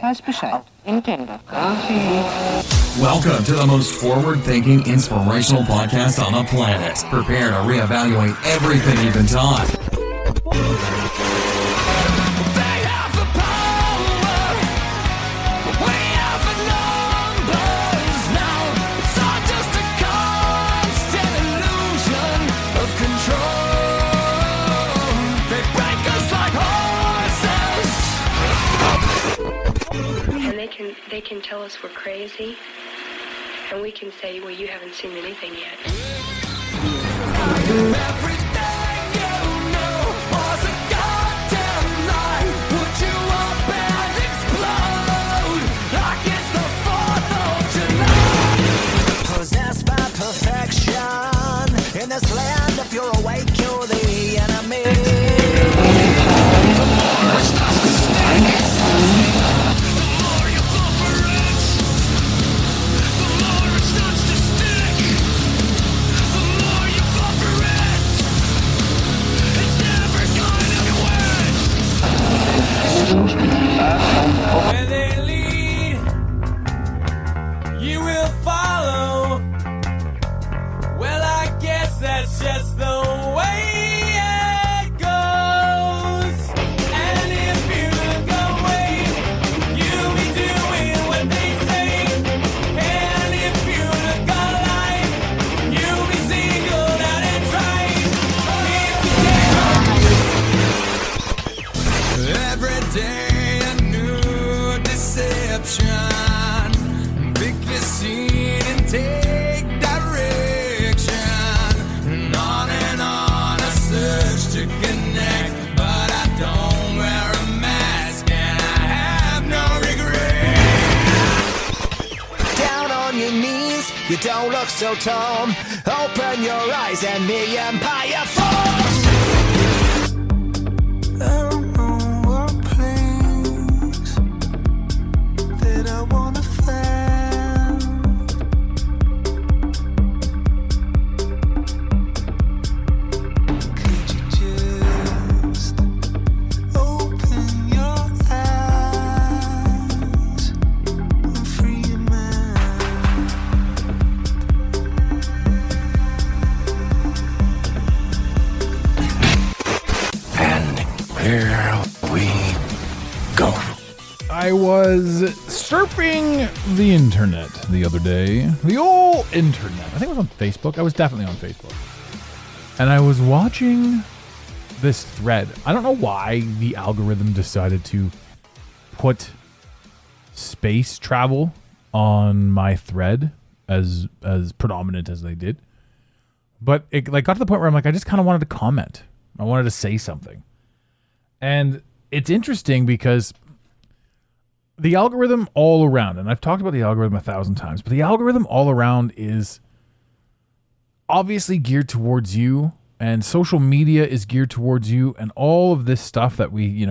weiß Bescheid. Nintendo. Welcome to the most forward-thinking, inspirational podcast on the planet. Prepare to reevaluate everything you've been taught. They have the power. We have the numbers now. It's all just a constant illusion of control. They break us like horses. And they can tell us we're crazy, and we can say, well, you haven't seen anything yet. Everything you knew was a goddamn lie. Put you up and explode like it's the 4th of July. Possessed by perfection in this land, if you're awake, you're the enemy. Where they lead, you will follow. Well, I guess that's just the way it goes. And if you look away, you'll be doing what they say. And if you look alive, you'll be singled out and tried. If you can't every day. Pick your scene and take direction. And on a search to connect. But I don't wear a mask and I have no regret. Down on your knees, you don't look so tall. Open your eyes and the empire falls. I was surfing the internet the other day. The old internet. I think it was on Facebook. I was definitely on Facebook. And I was watching this thread. I don't know why the algorithm decided to put space travel on my thread as predominant as they did. But it got to the point where I'm like, I just kind of wanted to comment. I wanted to say something. And it's interesting because the algorithm all around, and I've talked about the algorithm 1,000 times, but the algorithm all around is obviously geared towards you, and social media is geared towards you, and all of this stuff that we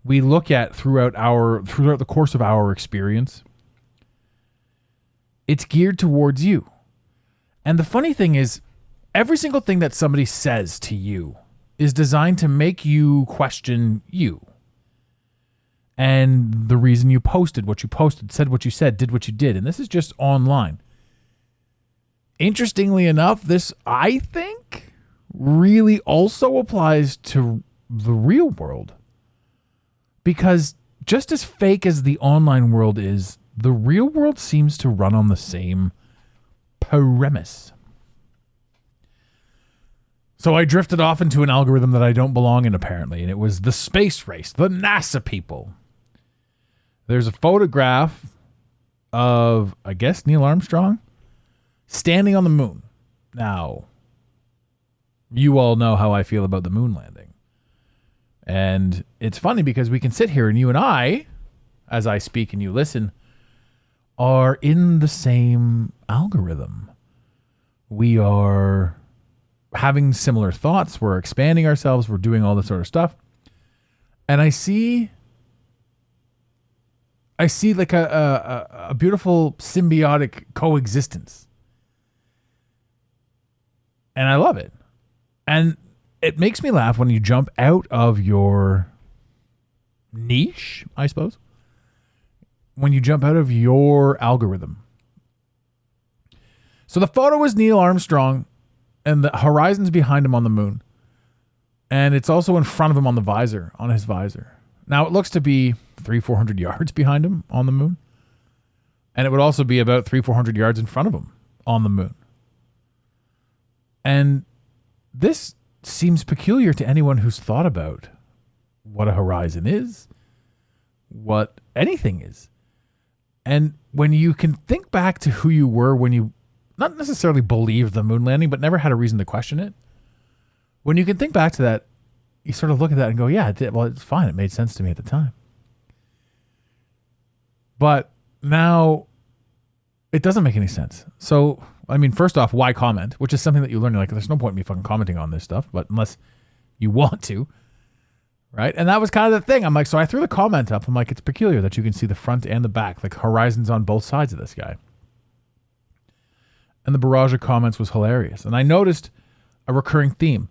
look at throughout the course of our experience, it's geared towards you. And the funny thing is, every single thing that somebody says to you is designed to make you question you. And the reason you posted what you posted, said what you said, did what you did. And this is just online. Interestingly enough, this, I think, really also applies to the real world. Because just as fake as the online world is, the real world seems to run on the same premise. So I drifted off into an algorithm that I don't belong in, apparently. And it was the space race, the NASA people. There's a photograph of, I guess, Neil Armstrong standing on the moon. Now, you all know how I feel about the moon landing. And it's funny because we can sit here and you and I, as I speak and you listen, are in the same algorithm. We are having similar thoughts. We're expanding ourselves. We're doing all this sort of stuff. And I see like a beautiful symbiotic coexistence. And I love it. And it makes me laugh when you jump out of your niche, I suppose, when you jump out of your algorithm. So the photo is Neil Armstrong and the horizon's behind him on the moon. And it's also in front of him on the visor, on his visor. Now it looks to be 300-400 yards behind him on the moon. And it would also be about 300-400 yards in front of him on the moon. And this seems peculiar to anyone who's thought about what a horizon is, what anything is. And when you can think back to who you were when you not necessarily believed the moon landing, but never had a reason to question it, when you can think back to that, you sort of look at that and go, yeah, well, it's fine. It made sense to me at the time. But now it doesn't make any sense. So, I mean, first off, why comment? Which is something that you learn. You're like, there's no point in me fucking commenting on this stuff, but unless you want to, right? And that was kind of the thing. I'm like, so I threw the comment up. I'm like, it's peculiar that you can see the front and the back, like horizons on both sides of this guy. And the barrage of comments was hilarious. And I noticed a recurring theme.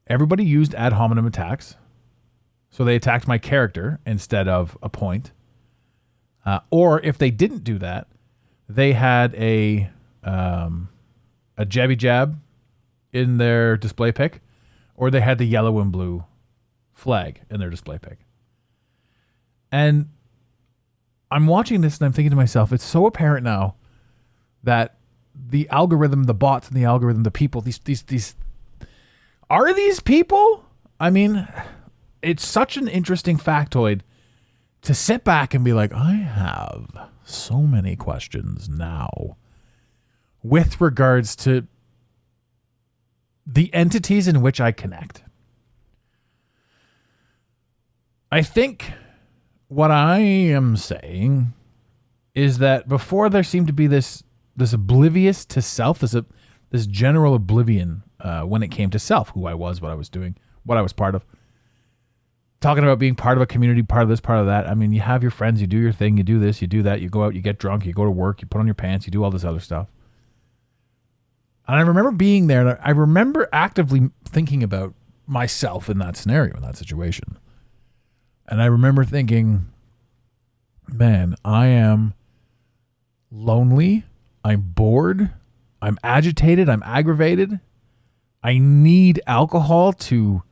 Everybody used ad hominem attacks. So they attacked my character instead of a point. Or if they didn't do that, they had a jabby jab in their display pic, or they had the yellow and blue flag in their display pic. And I'm watching this and I'm thinking to myself, it's so apparent now that the algorithm, the bots and the algorithm, the people, these are these people? I mean, it's such an interesting factoid to sit back and be like, I have so many questions now with regards to the entities in which I connect. I think what I am saying is that before there seemed to be this oblivious to self, this general oblivion when it came to self, who I was, what I was doing, what I was part of. Talking about being part of a community, part of this, part of that. I mean, you have your friends, you do your thing, you do this, you do that, you go out, you get drunk, you go to work, you put on your pants, you do all this other stuff. And I remember being there, and I remember actively thinking about myself in that scenario, in that situation. And I remember thinking, man, I am lonely, I'm bored, I'm agitated, I'm aggravated. I need alcohol to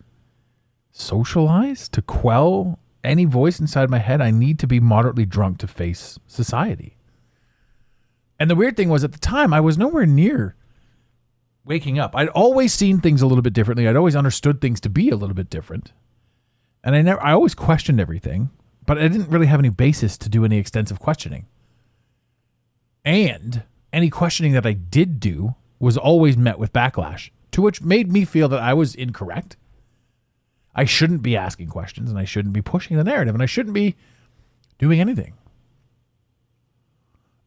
socialize, to quell any voice inside my head. I need to be moderately drunk to face society. And the weird thing was, at the time, I was nowhere near waking up. I'd always seen things a little bit differently. I'd always understood things to be a little bit different. And I always questioned everything, but I didn't really have any basis to do any extensive questioning. And any questioning that I did do was always met with backlash, to which made me feel that I was incorrect. I shouldn't be asking questions, and I shouldn't be pushing the narrative, and I shouldn't be doing anything.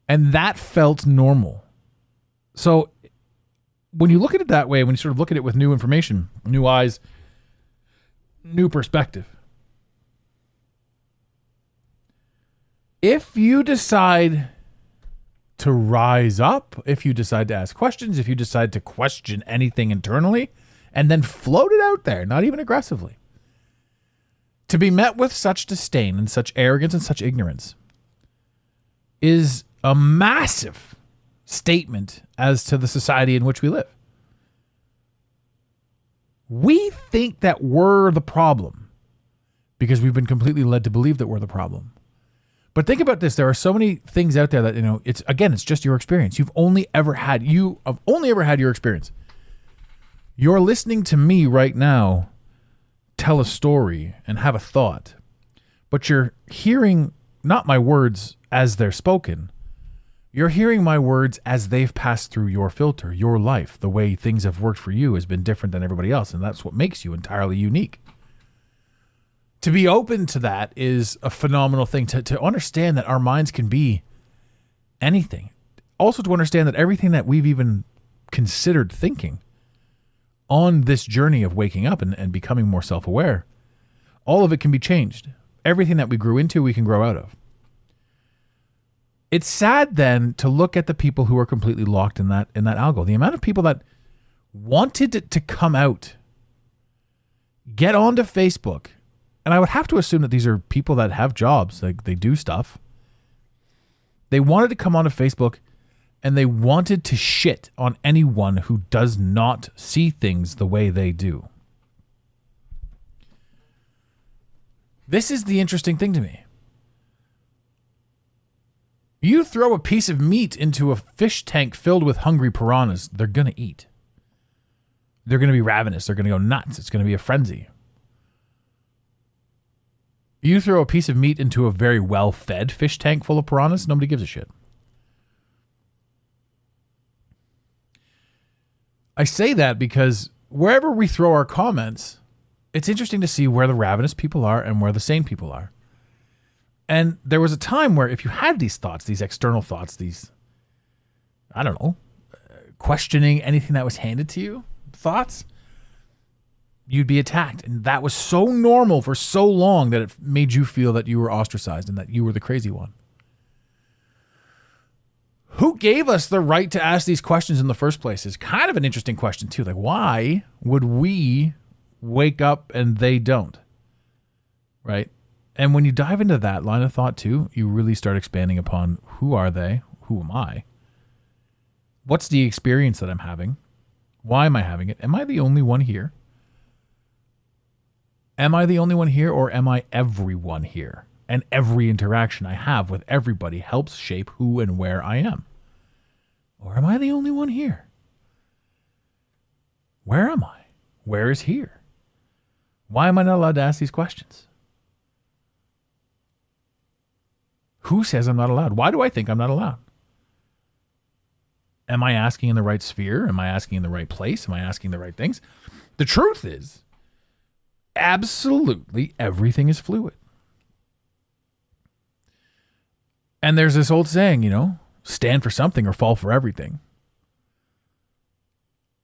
And that felt normal. So when you look at it that way, when you sort of look at it with new information, new eyes, new perspective, if you decide to rise up, if you decide to ask questions, if you decide to question anything internally, and then float it out there, not even aggressively, to be met with such disdain and such arrogance and such ignorance is a massive statement as to the society in which we live. We think that we're the problem because we've been completely led to believe that we're the problem. But think about this. There are so many things out there that, it's just your experience. You have only ever had your experience. You're listening to me right now tell a story and have a thought, but you're hearing not my words as they're spoken. You're hearing my words as they've passed through your filter. Your life, the way things have worked for you, has been different than everybody else, and that's what makes you entirely unique. To be open to that is a phenomenal thing, to understand that our minds can be anything. Also to understand that everything that we've even considered thinking on this journey of waking up and becoming more self-aware, all of it can be changed. Everything that we grew into, we can grow out of. It's sad then to look at the people who are completely locked in that algo. The amount of people that wanted it to come out, get onto Facebook, and I would have to assume that these are people that have jobs, like they do stuff, They wanted to come onto Facebook and they wanted to shit on anyone who does not see things the way they do. This is the interesting thing to me. You throw a piece of meat into a fish tank filled with hungry piranhas, they're going to eat. They're going to be ravenous. They're going to go nuts. It's going to be a frenzy. You throw a piece of meat into a very well-fed fish tank full of piranhas, nobody gives a shit. I say that because wherever we throw our comments, it's interesting to see where the ravenous people are and where the sane people are. And there was a time where if you had these thoughts, these external thoughts, these, I don't know, questioning anything that was handed to you, thoughts, you'd be attacked. And that was so normal for so long that it made you feel that you were ostracized and that you were the crazy one. Who gave us the right to ask these questions in the first place is kind of an interesting question too. Like, why would we wake up and they don't? Right? And when you dive into that line of thought too, you really start expanding upon who are they? Who am I? What's the experience that I'm having? Why am I having it? Am I the only one here? Am I the only one here, or am I everyone here? And every interaction I have with everybody helps shape who and where I am. Or am I the only one here? Where am I? Where is here? Why am I not allowed to ask these questions? Who says I'm not allowed? Why do I think I'm not allowed? Am I asking in the right sphere? Am I asking in the right place? Am I asking the right things? The truth is, absolutely everything is fluid. And there's this old saying, stand for something or fall for everything.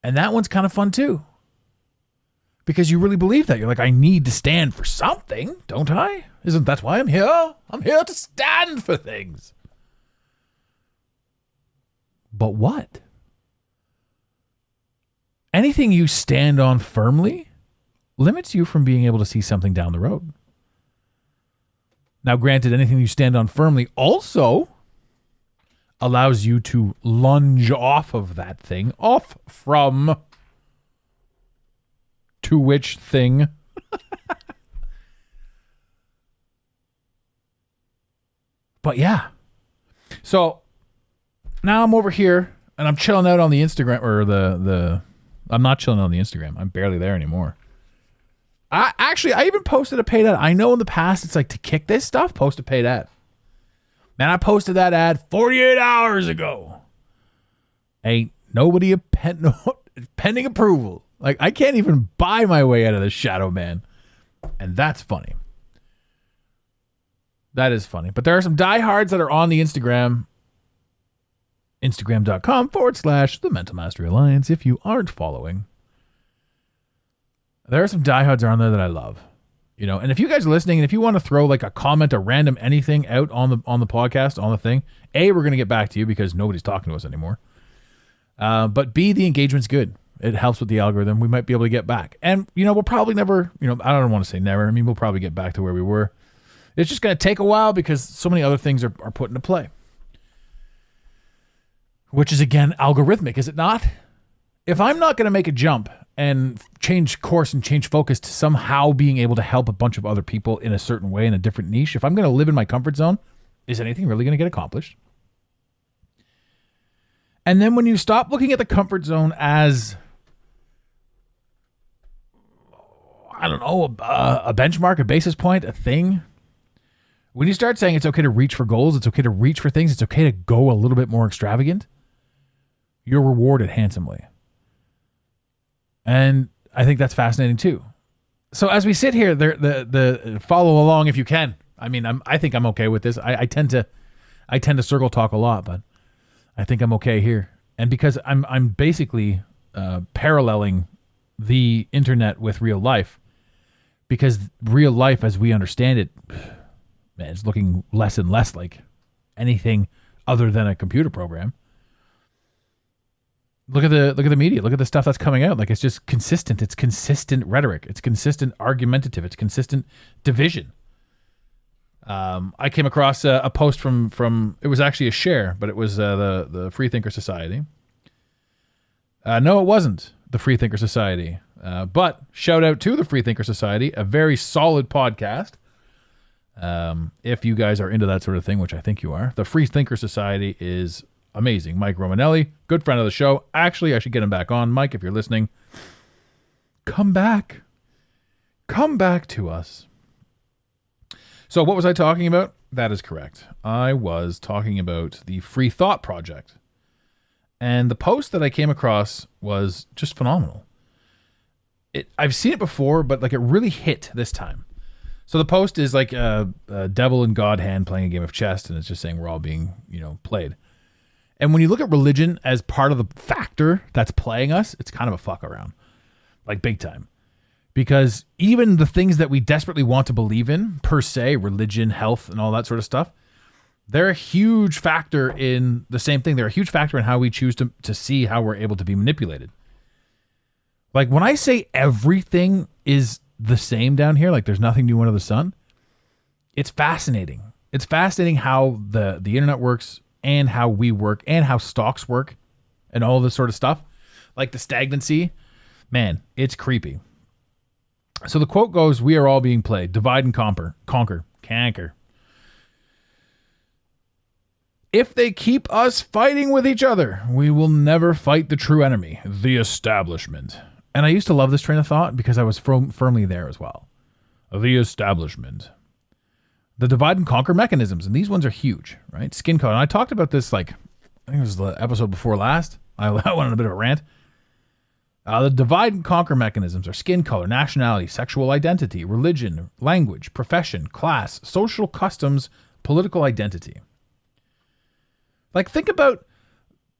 And that one's kind of fun too. Because you really believe that. You're like, I need to stand for something, don't I? Isn't that why I'm here? I'm here to stand for things. But what? Anything you stand on firmly limits you from being able to see something down the road. Now, granted, anything you stand on firmly also allows you to lunge off of that thing, off from to which thing. But yeah. So now I'm over here and I'm chilling out on the Instagram, or I'm not chilling on the Instagram. I'm barely there anymore. I even posted a paid ad. I know in the past it's like, to kick this stuff, post a paid ad. Man, I posted that ad 48 hours ago. Ain't nobody pending approval. Like, I can't even buy my way out of the shadow, man. And that's funny. That is funny. But there are some diehards that are on the Instagram. Instagram.com/The Mental Mastery Alliance. If you aren't following, there are some diehards on there that I love. And if you guys are listening and if you want to throw like a comment, a random anything out on the podcast, on the thing, A, we're going to get back to you because nobody's talking to us anymore. But B, the engagement's good. It helps with the algorithm. We might be able to get back. And, we'll probably never, I don't want to say never. I mean, we'll probably get back to where we were. It's just going to take a while because so many other things are put into play. Which is, again, algorithmic, is it not? If I'm not going to make a jump and change course and change focus to somehow being able to help a bunch of other people in a certain way, in a different niche, if I'm going to live in my comfort zone, is anything really going to get accomplished? And then when you stop looking at the comfort zone as, I don't know, a benchmark, a basis point, a thing, when you start saying it's okay to reach for goals, it's okay to reach for things, it's okay to go a little bit more extravagant, you're rewarded handsomely. And I think that's fascinating too. So as we sit here, the follow along if you can. I mean, I think I'm okay with this. I tend to circle talk a lot, but I think I'm okay here. And because I'm basically paralleling the internet with real life, because real life as we understand it, man, it's looking less and less like anything other than a computer program. Look at the media. Look at the stuff that's coming out. Like, it's just consistent. It's consistent rhetoric. It's consistent argumentative. It's consistent division. I came across a post from it was actually a share, but it was the Freethinker Society. No, it wasn't the Freethinker Society. But shout out to the Freethinker Society, a very solid podcast. If you guys are into that sort of thing, which I think you are, the Freethinker Society is amazing. Mike Romanelli, good friend of the show. Actually, I should get him back on. Mike, if you're listening, come back. Come back to us. So what was I talking about? That is correct. I was talking about the Free Thought Project. And the post that I came across was just phenomenal. I've seen it before, but like it really hit this time. So the post is like a devil and God hand playing a game of chess, and it's just saying we're all being, played. And when you look at religion as part of the factor that's playing us, it's kind of a fuck around, like big time. Because even the things that we desperately want to believe in, per se, religion, health, and all that sort of stuff, they're a huge factor in the same thing. They're a huge factor in how we choose to see how we're able to be manipulated. Like when I say everything is the same down here, like there's nothing new under the sun, it's fascinating. It's fascinating how the internet works and how we work and how stocks work and all this sort of stuff. Like the stagnancy, man, it's creepy. So the quote goes, "We are all being played. Divide and conquer. If they keep us fighting with each other, we will never fight the true enemy, the establishment." And I used to love this train of thought because I was firmly there as well. The establishment. The divide and conquer mechanisms, and these ones are huge, right? Skin color. And I talked about this, I think it was the episode before last. I went on a bit of a rant. The divide and conquer mechanisms are skin color, nationality, sexual identity, religion, language, profession, class, social customs, political identity. Like, think about,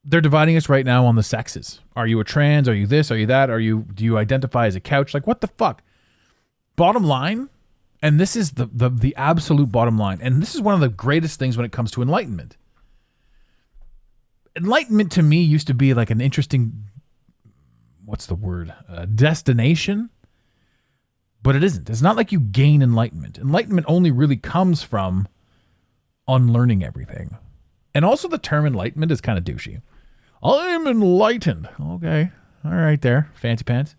they're dividing us right now on the sexes. Are you a trans? Are you this? Are you that? Do you identify as a couch? Like, what the fuck? Bottom line, and this is the absolute bottom line, and this is one of the greatest things when it comes to enlightenment. Enlightenment to me used to be like an interesting, destination, but it isn't. It's not like you gain enlightenment. Enlightenment only really comes from unlearning everything. And also the term enlightenment is kind of douchey. I'm enlightened. Okay. All right there. Fancy pants.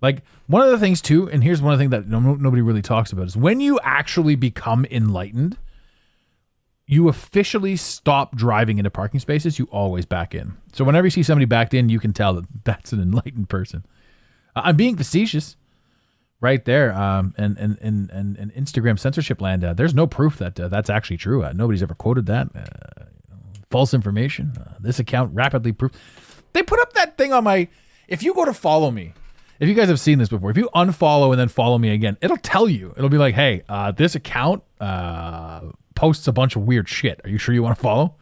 Like, one of the things too, and here's one of the things that nobody really talks about, is when you actually become enlightened, you officially stop driving into parking spaces. You always back in. So whenever you see somebody backed in, you can tell that that's an enlightened person. I'm being facetious right there. And Instagram censorship land, there's no proof that that's actually true. Nobody's ever quoted that. False information. This account rapidly proved. They put up that thing on my, if you go to follow me, if you guys have seen this before, if you unfollow and then follow me again, it'll tell you. It'll be like, hey, this account posts a bunch of weird shit. Are you sure you want to follow?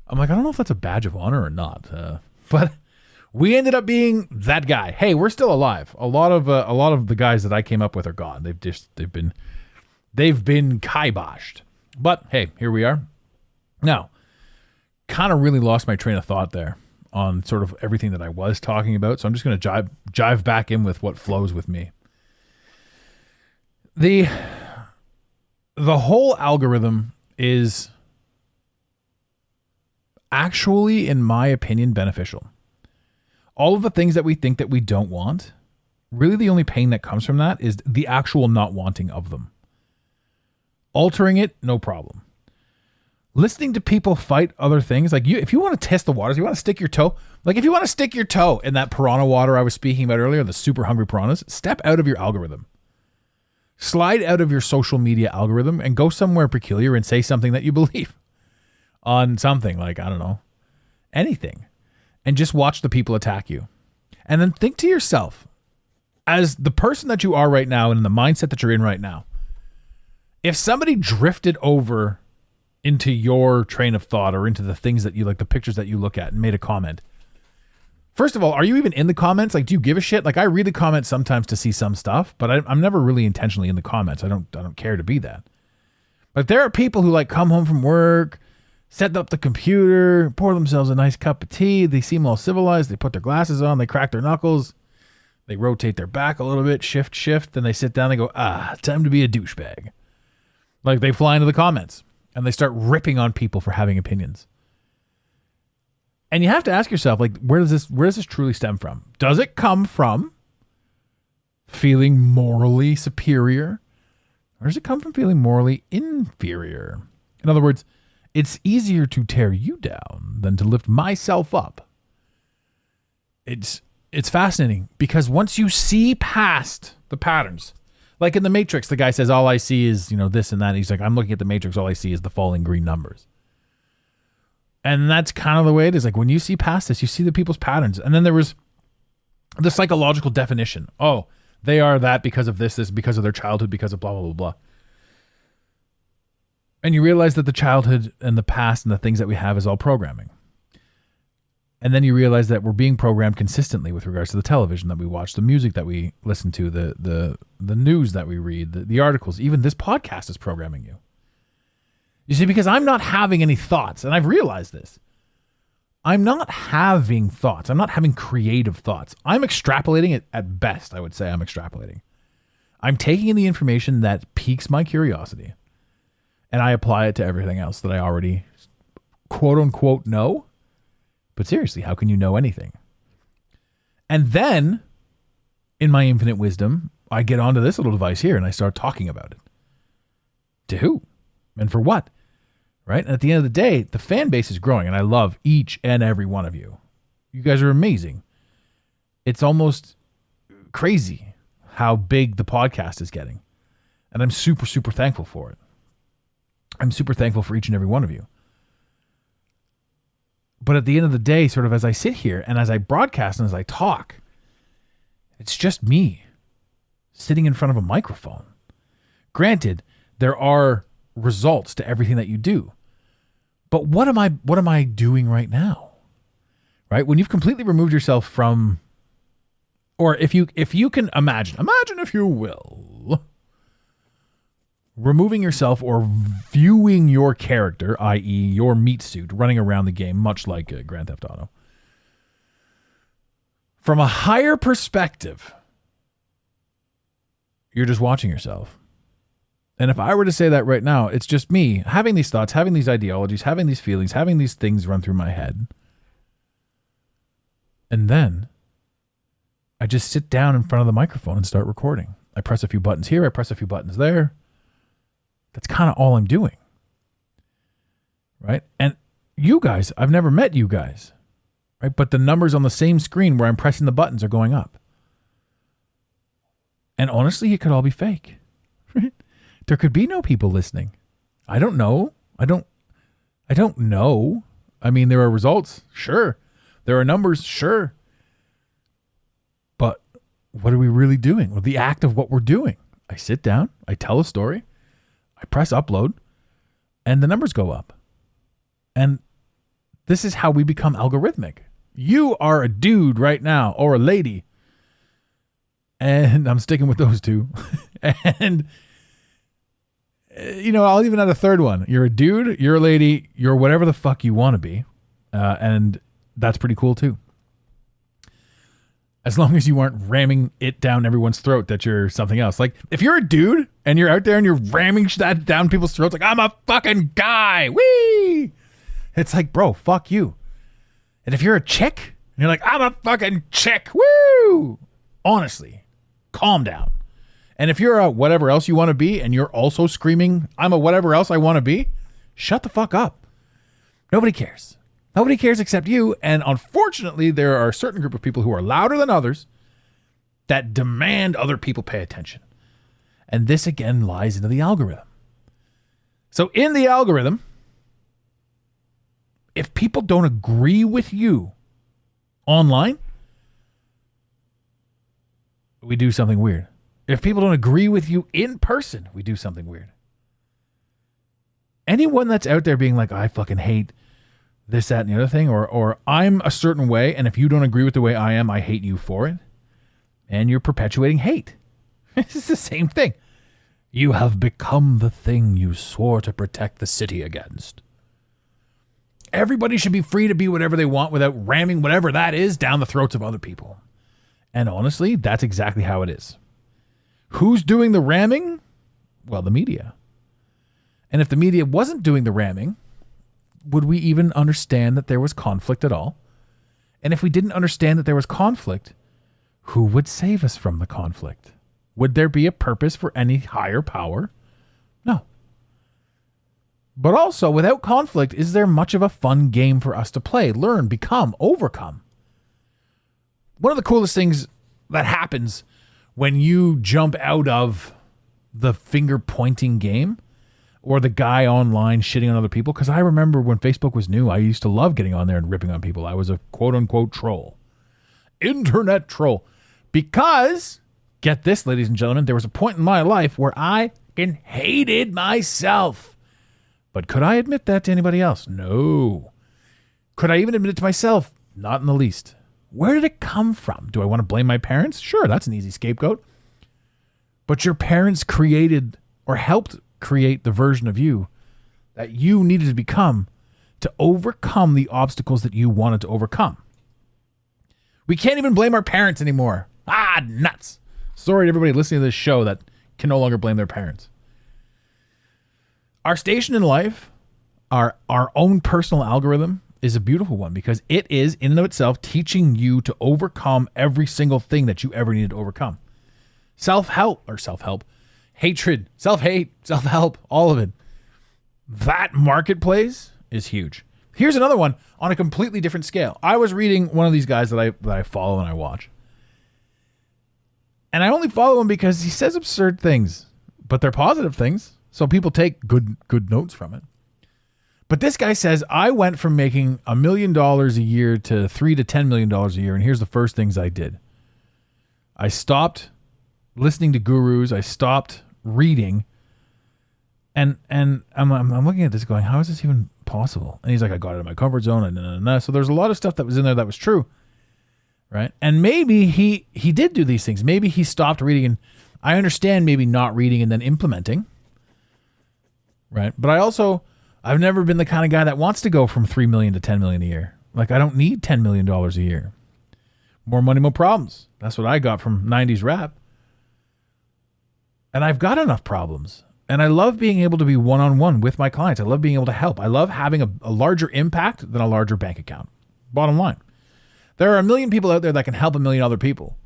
I'm like, I don't know if that's a badge of honor or not. But we ended up being that guy. Hey, we're still alive. A lot of the guys that I came up with are gone. They've been kiboshed. But hey, here we are. Now, kind of really lost my train of thought there on sort of everything that I was talking about. So I'm just going to jive back in with what flows with me. The whole algorithm is actually, in my opinion, beneficial. All of the things that we think that we don't want, really the only pain that comes from that is the actual not wanting of them. Altering it, no problem. Listening to people fight other things, like if you want to test the waters, you want to stick your toe, like if you want to stick your toe in that piranha water I was speaking about earlier, the super hungry piranhas, step out of your algorithm. Slide out of your social media algorithm and go somewhere peculiar and say something that you believe on something like, I don't know, anything. And just watch the people attack you. And then think to yourself, as the person that you are right now and in the mindset that you're in right now, if somebody drifted over into your train of thought or into the things that you like, the pictures that you look at, and made a comment, first of all, are you even in the comments? Like, do you give a shit? Like, I read the comments sometimes to see some stuff, but I'm never really intentionally in the comments. I don't care to be that. But there are people who like come home from work, set up the computer, pour themselves a nice cup of tea. They seem all civilized. They put their glasses on. They crack their knuckles. They rotate their back a little bit, shift. Then they sit down. They go, time to be a douchebag. Like they fly into the comments and they start ripping on people for having opinions. And you have to ask yourself, like, where does this truly stem from? Does it come from feeling morally superior? Or does it come from feeling morally inferior? In other words, it's easier to tear you down than to lift myself up. It's fascinating because once you see past the patterns, like in the Matrix, the guy says, all I see is, this and that. He's like, I'm looking at the Matrix. All I see is the falling green numbers. And that's kind of the way it is. Like when you see past this, you see the people's patterns. And then there was the psychological definition. Oh, they are that because of this, because of their childhood, because of blah, blah, blah, blah. And you realize that the childhood and the past and the things that we have is all programming. And then you realize that we're being programmed consistently with regards to the television that we watch, the music that we listen to, the news that we read, the articles. Even this podcast is programming you. You see, because I'm not having any thoughts, and I've realized this. I'm not having thoughts. I'm not having creative thoughts. I'm extrapolating it at best, I would say I'm extrapolating. I'm taking in the information that piques my curiosity, and I apply it to everything else that I already quote unquote know. But seriously, how can you know anything? And then, in my infinite wisdom, I get onto this little device here and I start talking about it. To who? And for what? Right? And at the end of the day, the fan base is growing, and I love each and every one of you. You guys are amazing. It's almost crazy how big the podcast is getting. And I'm super, super thankful for it. I'm super thankful for each and every one of you. But at the end of the day, sort of as I sit here and as I broadcast and as I talk, it's just me sitting in front of a microphone. Granted, there are results to everything that you do. But what am I doing right now? Right? When you've completely removed yourself from, or if you can imagine if you will, removing yourself or viewing your character, i.e. your meat suit running around the game, much like Grand Theft Auto, from a higher perspective, you're just watching yourself. And if I were to say that right now, it's just me having these thoughts, having these ideologies, having these feelings, having these things run through my head. And then I just sit down in front of the microphone and start recording. I press a few buttons here, I press a few buttons there. That's kind of all I'm doing. Right? And you guys, I've never met you guys. Right? But the numbers on the same screen where I'm pressing the buttons are going up. And honestly, it could all be fake. Right? There could be no people listening. I don't know. I don't know. I mean, there are results. Sure. There are numbers. Sure. But what are we really doing? Well, the act of what we're doing. I sit down. I tell a story. I press upload. And the numbers go up. And this is how we become algorithmic. You are a dude right now or a lady. And I'm sticking with those two. And I'll even add a third one. You're a dude, you're a lady, you're whatever the fuck you want to be. And that's pretty cool too. As long as you aren't ramming it down everyone's throat that you're something else. Like, if you're a dude and you're out there and you're ramming that down people's throats, like, I'm a fucking guy. Whee! It's like, bro, fuck you. And if you're a chick and you're like, I'm a fucking chick. Woo! Honestly, calm down. And if you're a whatever else you want to be and you're also screaming, I'm a whatever else I want to be, shut the fuck up. Nobody cares. Nobody cares except you. And unfortunately, there are a certain group of people who are louder than others that demand other people pay attention. And this again lies into the algorithm. So in the algorithm, if people don't agree with you online, we do something weird. If people don't agree with you in person, we do something weird. Anyone that's out there being like, I fucking hate this, that, and the other thing, or I'm a certain way, and if you don't agree with the way I am, I hate you for it, and you're perpetuating hate. It's the same thing. You have become the thing you swore to protect the city against. Everybody should be free to be whatever they want without ramming whatever that is down the throats of other people. And honestly, that's exactly how it is. Who's doing the ramming? Well, the media. And if the media wasn't doing the ramming, would we even understand that there was conflict at all? And if we didn't understand that there was conflict, who would save us from the conflict? Would there be a purpose for any higher power? No. But also, without conflict, is there much of a fun game for us to play, learn, become, overcome? One of the coolest things that happens when you jump out of the finger pointing game or the guy online shitting on other people, because I remember when Facebook was new, I used to love getting on there and ripping on people. I was a quote unquote troll. Internet troll. Because, get this, ladies and gentlemen, there was a point in my life where I hated myself. But could I admit that to anybody else? No. Could I even admit it to myself? Not in the least. Where did it come from? Do I want to blame my parents? Sure, that's an easy scapegoat. But your parents created or helped create the version of you that you needed to become to overcome the obstacles that you wanted to overcome. We can't even blame our parents anymore. Ah, nuts. Sorry to everybody listening to this show that can no longer blame their parents. Our station in life, our own personal algorithm, is a beautiful one because it is in and of itself teaching you to overcome every single thing that you ever needed to overcome. Self-help, hatred, self-hate, self-help, all of it. That marketplace is huge. Here's another one on a completely different scale. I was reading one of these guys that I follow and I watch. And I only follow him because he says absurd things, but they're positive things. So people take good notes from it. But this guy says, I went from making $1 million a year to $3 to $10 million a year. And here's the first things I did. I stopped listening to gurus. I stopped reading. And I'm looking at this going, how is this even possible? And he's like, I got out of my comfort zone. And so there's a lot of stuff that was in there that was true. Right. And maybe he did do these things. Maybe he stopped reading. And I understand maybe not reading and then implementing. Right. But I've never been the kind of guy that wants to go from 3 million to 10 million a year. Like, I don't need $10 million a year. More money, more problems. That's what I got from 90s rap. And I've got enough problems. And I love being able to be one-on-one with my clients. I love being able to help. I love having a larger impact than a larger bank account. Bottom line. There are 1 million people out there that can help 1 million other people.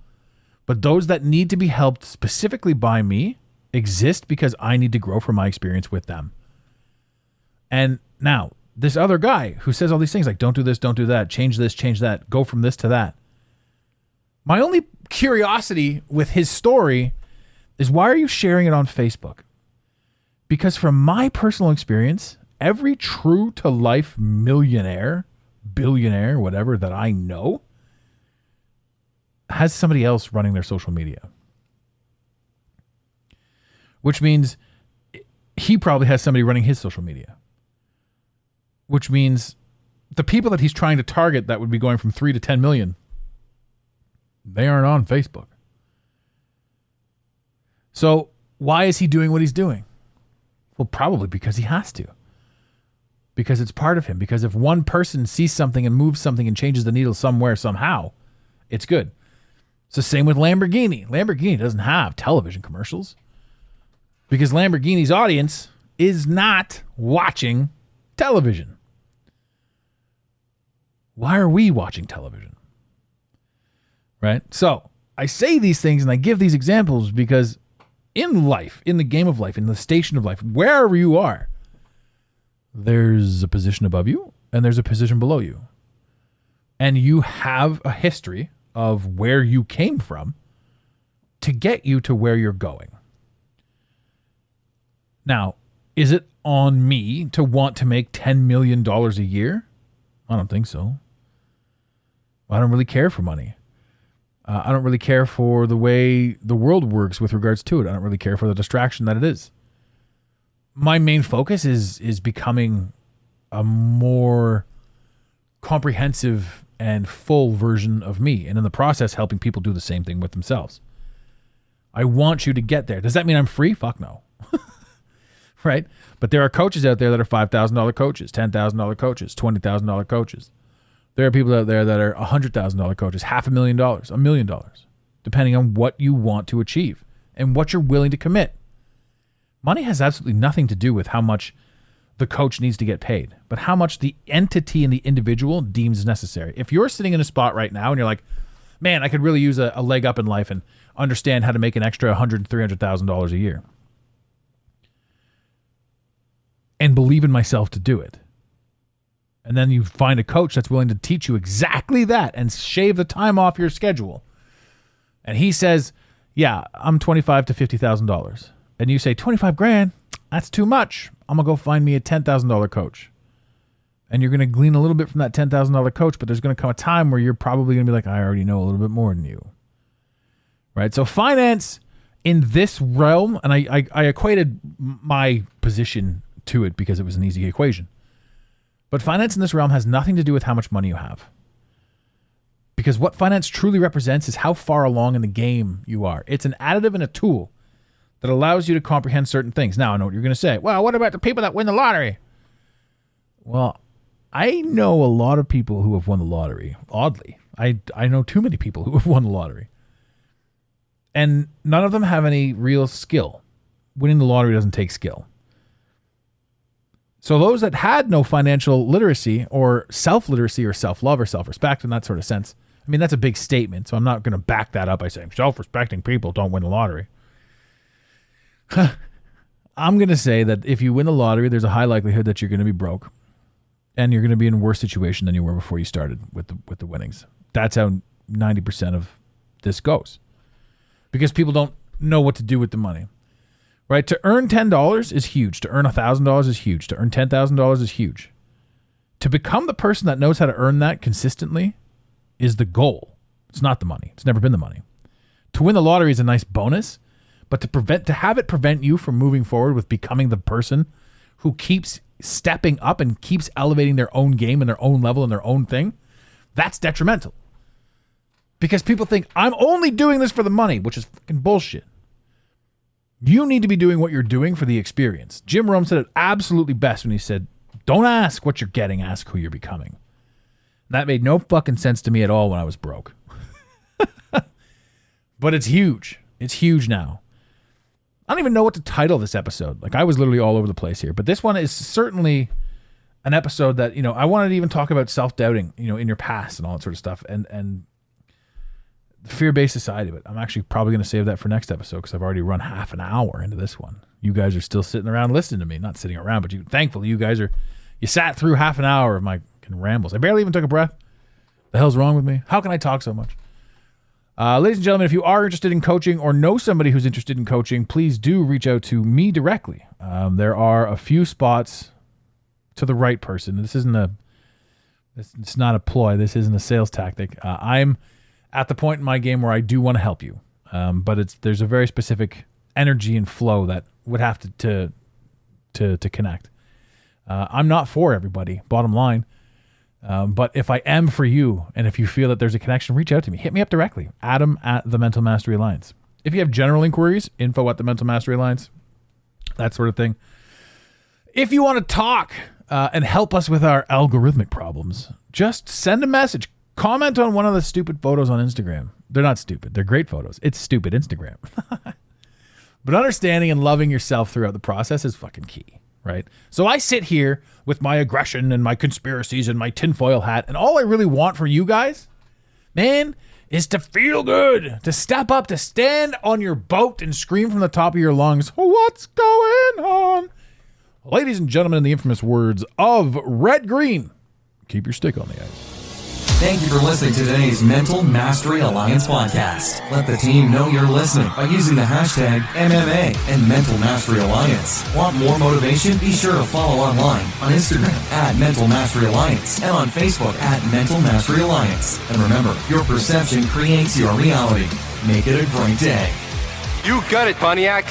But those that need to be helped specifically by me exist because I need to grow from my experience with them. And now, this other guy who says all these things like, don't do this, don't do that, change this, change that, go from this to that. My only curiosity with his story is, why are you sharing it on Facebook? Because from my personal experience, every true to life millionaire, billionaire, whatever that I know, has somebody else running their social media. Which means he probably has somebody running his social media. Which means the people that he's trying to target that would be going from 3 to 10 million, they aren't on Facebook. So why is he doing what he's doing? Well, probably because he has to. Because it's part of him. Because if one person sees something and moves something and changes the needle somewhere, somehow, it's good. It's the same with Lamborghini. Lamborghini doesn't have television commercials because Lamborghini's audience is not watching television. Why are we watching television? Right? So I say these things and I give these examples because in life, in the game of life, in the station of life, wherever you are, there's a position above you and there's a position below you. And you have a history of where you came from to get you to where you're going. Now, is it on me to want to make $10 million a year? I don't think so. I don't really care for money. I don't really care for the way the world works with regards to it. I don't really care for the distraction that it is. My main focus is becoming a more comprehensive and full version of me, and in the process, helping people do the same thing with themselves. I want you to get there. Does that mean I'm free? Fuck no. Right? But there are coaches out there that are $5,000 coaches, $10,000 coaches, $20,000 coaches. There are people out there that are $100,000 coaches, $500,000, $1 million, depending on what you want to achieve and what you're willing to commit. Money has absolutely nothing to do with how much the coach needs to get paid, but how much the entity and the individual deems necessary. If you're sitting in a spot right now and you're like, man, I could really use a leg up in life and understand how to make an extra $100,000, $300,000 a year, and believe in myself to do it, and then you find a coach that's willing to teach you exactly that and shave the time off your schedule, and he says, yeah, I'm $25,000 to $50,000, and you say $25,000, that's too much. I'm gonna go find me a $10,000 coach. And you're going to glean a little bit from that $10,000 coach, but there's going to come a time where you're probably going to be like, I already know a little bit more than you. Right? So finance in this realm, and I equated my position to it because it was an easy equation. But finance in this realm has nothing to do with how much money you have. Because what finance truly represents is how far along in the game you are. It's an additive and a tool that allows you to comprehend certain things. Now, I know what you're going to say. Well, what about the people that win the lottery? Well, I know a lot of people who have won the lottery. Oddly, I know too many people who have won the lottery. And none of them have any real skill. Winning the lottery doesn't take skill. So those that had no financial literacy or self-literacy or self-love or self-respect in that sort of sense, I mean, that's a big statement, so I'm not going to back that up by saying self-respecting people don't win the lottery. I'm going to say that if you win the lottery, there's a high likelihood that you're going to be broke. And you're going to be in a worse situation than you were before you started with the winnings. That's how 90% of this goes. Because people don't know what to do with the money. Right? To earn $10 is huge. To earn $1,000 is huge. To earn $10,000 is huge. To become the person that knows how to earn that consistently is the goal. It's not the money. It's never been the money. To win the lottery is a nice bonus, but to have it prevent you from moving forward with becoming the person who keeps stepping up and keeps elevating their own game and their own level and their own thing, that's detrimental. Because people think, I'm only doing this for the money, which is fucking bullshit. You need to be doing what you're doing for the experience. Jim Rome said it absolutely best when he said, don't ask what you're getting, ask who you're becoming. And that made no fucking sense to me at all when I was broke. But it's huge. It's huge now. I don't even know what to title this episode. Like, I was literally all over the place here. But this one is certainly an episode that, I wanted to even talk about self-doubting, in your past and all that sort of stuff. And the fear-based society. But I'm actually probably going to save that for next episode because I've already run half an hour into this one. You guys are still sitting around listening to me. Not sitting around, but thankfully you guys you sat through half an hour of my rambles. I barely even took a breath. The hell's wrong with me? How can I talk so much? Ladies and gentlemen, if you are interested in coaching or know somebody who's interested in coaching, please do reach out to me directly. There are a few spots to the right person. It's not a ploy. This isn't a sales tactic. I'm at the point in my game where I do want to help you. But there's a very specific energy and flow that would have to connect. I'm not for everybody, bottom line. But if I am for you, and if you feel that there's a connection, reach out to me. Hit me up directly. Adam at the Mental Mastery Alliance. If you have general inquiries, info at the Mental Mastery Alliance, that sort of thing. If you want to talk and help us with our algorithmic problems, just send a message. Comment on one of the stupid photos on Instagram. They're not stupid. They're great photos. It's stupid Instagram. But understanding and loving yourself throughout the process is fucking key. Right? So I sit here with my aggression and my conspiracies and my tinfoil hat, and all I really want from you guys, man, is to feel good, to step up, to stand on your boat and scream from the top of your lungs, what's going on? Ladies and gentlemen, in the infamous words of Red Green, keep your stick on the ice. Thank you for listening to today's Mental Mastery Alliance podcast. Let the team know you're listening by using the hashtag MMA and Mental Mastery Alliance. Want more motivation? Be sure to follow online on Instagram at Mental Mastery Alliance and on Facebook at Mental Mastery Alliance. And remember, your perception creates your reality. Make it a great day. You got it, Pontiac.